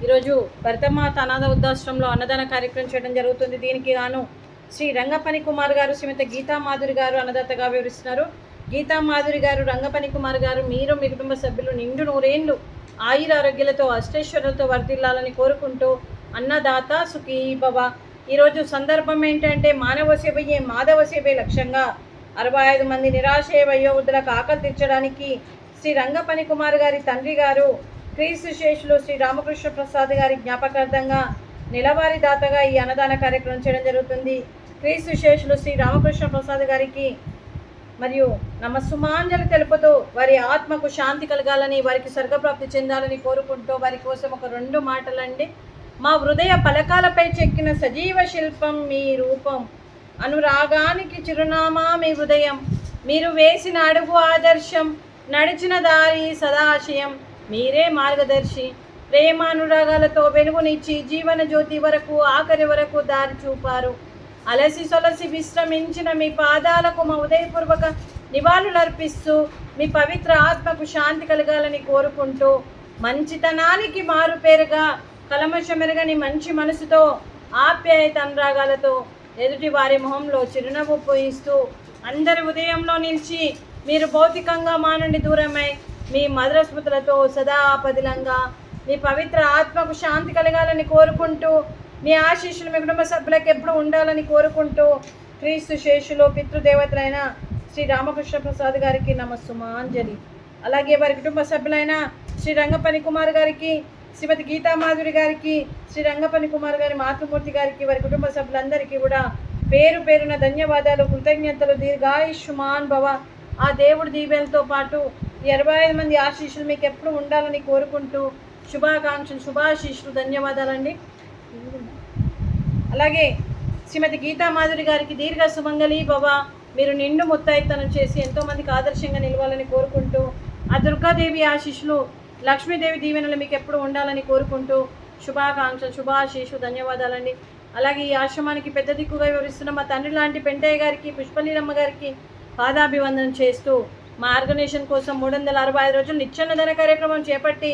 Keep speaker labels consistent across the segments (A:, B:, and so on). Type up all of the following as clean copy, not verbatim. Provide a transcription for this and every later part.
A: ఈరోజు భరతమాత అనాథ వృద్ధాశ్రమంలో అన్నదాన కార్యక్రమం చేయడం జరుగుతుంది. దీనికి గాను శ్రీ రంగపని కుమార్ గారు, శ్రీమతి గీతా మాధురి గారు అన్నదాతగా వివరిస్తున్నారు. గీతా మాధురి గారు, రంగపని కుమార్ గారు, మీరు మీ కుటుంబ సభ్యులు నిండు నూరేళ్లు ఆయుర ఆరోగ్యాలతో అష్టైశ్వర్యాలతో వర్ధిల్లాలని కోరుకుంటూ అన్నదాత సుఖీ భవ. ఈరోజు సందర్భం ఏంటంటే మానవ సేవయే మాధవ సేవే లక్ష్యంగా 65 మంది నిరాశయ వయోవృద్ధులకు ఆకలి తీర్చడానికి శ్రీ రంగపని కుమార్ గారి తండ్రి గారు క్రీస్తు శేషులు శ్రీ రామకృష్ణ ప్రసాద్ గారి జ్ఞాపకార్థంగా నెలవారీ దాతగా ఈ అన్నదాన కార్యక్రమం చేయడం జరుగుతుంది. క్రీస్తు శేషులు శ్రీ రామకృష్ణ ప్రసాద్ గారికి మరియు నమస్సుమాంజలి తెలుపుతూ వారి ఆత్మకు శాంతి కలగాలని, వారికి స్వర్గప్రాప్తి చెందాలని కోరుకుంటూ వారి కోసం ఒక 2 మాటలండి. మా హృదయ పలకాలపై చెక్కిన సజీవ శిల్పం మీ రూపం, అనురాగానికి చిరునామా మీ హృదయం, మీరు వేసిన అడుగు ఆదర్శం, నడిచిన దారి సదాశయం, మీరే మార్గదర్శి. ప్రేమానురాగాలతో వెలుగునిచ్చి జీవన జ్యోతి వరకు ఆఖరి వరకు దారి చూపారు. అలసి సొలసి విశ్రమించిన మీ పాదాలకు మా ఉదయపూర్వక నివాళులర్పిస్తూ మీ పవిత్ర ఆత్మకు శాంతి కలగాలని కోరుకుంటూ మంచితనానికి మారుపేరుగా కలమషమెరగని మంచి మనసుతో ఆప్యాయత అనురాగాలతో ఎదుటి వారి మొహంలో చిరునవ్వు పోయిస్తూ అందరి ఉదయంలో నిలిచి మీరు భౌతికంగా మా నుండి దూరమై మీ మధుర స్మృతులతో సదా పదిలంగా మీ పవిత్ర ఆత్మకు శాంతి కలగాలని కోరుకుంటూ మీ ఆశీస్సులు మీ కుటుంబ సభ్యులకు ఎప్పుడు ఉండాలని కోరుకుంటూ క్రీస్తు శేషులు పితృదేవతలైన శ్రీ రామకృష్ణ ప్రసాద్ గారికి నమస్సుమాంజలి. అలాగే వారి కుటుంబ సభ్యులైన శ్రీ రంగపని కుమార్ గారికి, శ్రీమతి గీతా మాధురి గారికి, శ్రీ రంగపని కుమార్ గారి మాతృమూర్తి గారికి, వారి కుటుంబ సభ్యులందరికీ కూడా పేరు పేరున ధన్యవాదాలు, కృతజ్ఞతలు. దీర్ఘాయుష్మాన్ భవ. ఆ దేవుడి దీవెనలతో పాటు 65 మంది ఆశీస్సులు మీకు ఎప్పుడు ఉండాలని కోరుకుంటూ శుభాకాంక్షలు, శుభాశీస్సులు, ధన్యవాదాలండి. అలాగే శ్రీమతి గీతా మాధురి గారికి దీర్ఘ సుమంగళి భవ. మీరు నిండు ముత్తైతనం చేసి ఎంతోమందికి ఆదర్శంగా నిలవాలని కోరుకుంటూ ఆ దుర్గాదేవి ఆశీస్సులు, లక్ష్మీదేవి దీవెనలు మీకు ఎప్పుడు ఉండాలని కోరుకుంటూ శుభాకాంక్షలు, శుభాశీస్సులు, ధన్యవాదాలండి. అలాగే ఈ ఆశ్రమానికి పెద్ద దిక్కుగా వివరిస్తున్న మా తండ్రి లాంటి పెంటయ్య గారికి, పుష్పలీలమ్మ గారికి పాదాభివందనం చేస్తూ మా ఆర్గనైజేషన్ కోసం 365 రోజులు నిత్యాన్నదాన కార్యక్రమం చేపట్టి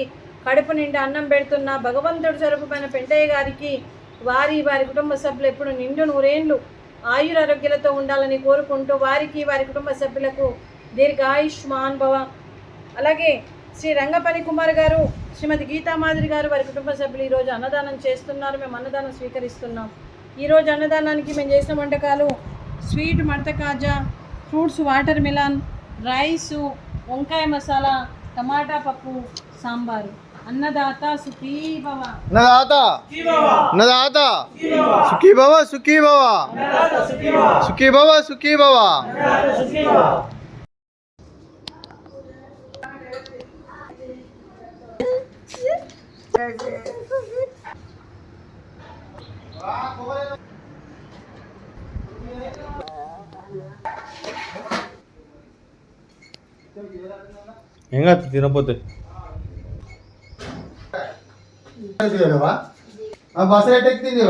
A: కడుపు నిండా అన్నం పెడుతున్న భగవంతుడు స్వరూపమైన పెంటయ్య గారికి, వారి కుటుంబ సభ్యులు ఎప్పుడు నిండు నూరేళ్లు ఆయురారోగ్యాలతో ఉండాలని కోరుకుంటూ వారికి, వారి కుటుంబ సభ్యులకు దీర్ఘాయుష్మాన్ భవ. అలాగే శ్రీ రంగపని కుమార్ గారు, శ్రీమతి గీతా మాధురి గారు, వారి కుటుంబ సభ్యులు ఈరోజు అన్నదానం చేస్తున్నారు. మేము అన్నదానం స్వీకరిస్తున్నాం. ఈరోజు అన్నదానానికి మేము చేసిన వంటకాలు స్వీట్ మడత కాజా, ఫ్రూట్స్ వాటర్ మిలన్, రైసు, వంకాయ మసాలా, టమాటా పప్పు, సాంబారు. అన్నదాత సుఖీ భవ.
B: అన్నదాత అన్నదాత సుఖీ భవ, సుఖీ భవ, సుఖీ భవ, సుఖీ భవ. ఏం కాదు తినపోతే బస్ రేట్ ఎక్కింది.